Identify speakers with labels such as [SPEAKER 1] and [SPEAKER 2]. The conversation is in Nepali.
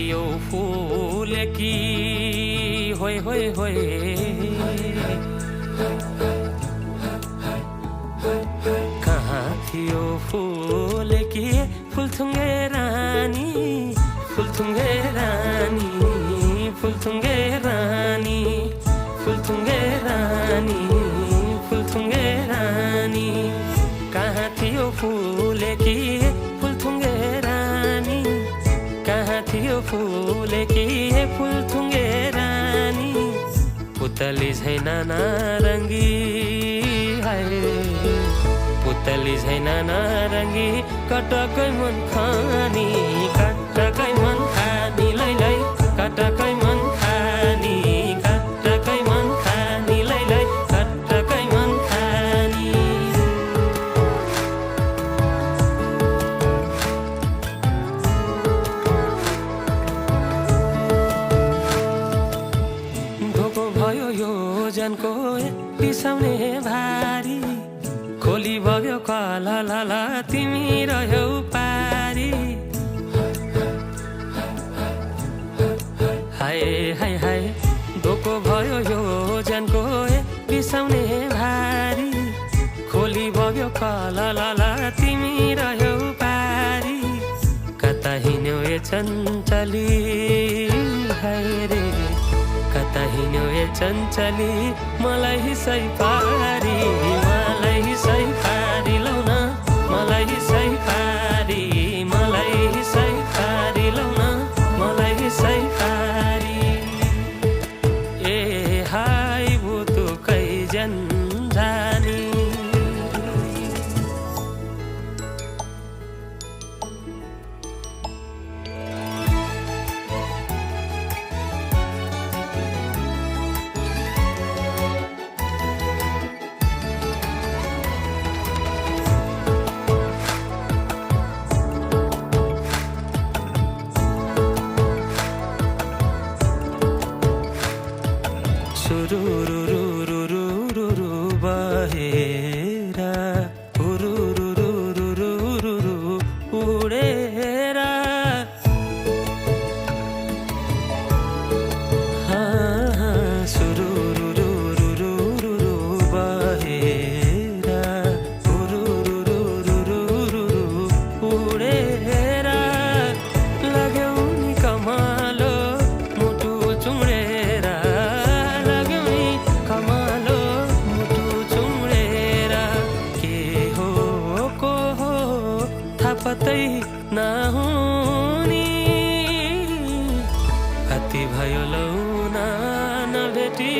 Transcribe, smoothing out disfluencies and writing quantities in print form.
[SPEAKER 1] थियो फुलेकी होय होय होय कहाँ थियो फुलेकी फुलथुङ्गे रानी फुलथुङ्गे रानी फुलथुङ्गे रानी फुलथुङ्गे रानी फुलथुङ्गे रानी कहाँ थियो फुलेकी फुलथुङ्गे रानी कहाँ थियो फुलेकी फुलथुङ्गे रानी पुतली छैन नारङ्गी हाय पुतली छैन नारङ्गी कटकै मन खानी कटकै मन खानी लै लै कटकै मन खानी कटकै मन खानी लै लै कटकै मन खानी धोको भयो यो जनको बिसाउने भारी खोली बग्यो कला लाला तिमी रह्यौ पारी हाय हाय हाय धोको भयो यो जनको बिसाउने भारी खोली बग्यो कला लाला तिमी रह्यौ पारी कता हिँड्यौ ए चञ्चली हाय रे कता हिँड्यौ ए चञ्चली मलाई सै पारी मलाई सै पारी लौ न मलाई सै पारी मलाई सै पारी लौ न मलाई सै पारी ए हाय बुतुकै जन्जानी सुरुरुरुरुरुरुरु बहेरा उरुरुरुरुरुरु उडेरा सुरुरुरुरुरुरु बहेरा उरुरुरुरुरुरु उडेरा लाग्यौ नि कमालो मुटु चुडेरा कमालो मुटु चुडेर के हो को हो थाहा पत्तै नहुनी कति भयो लौ न नभेटी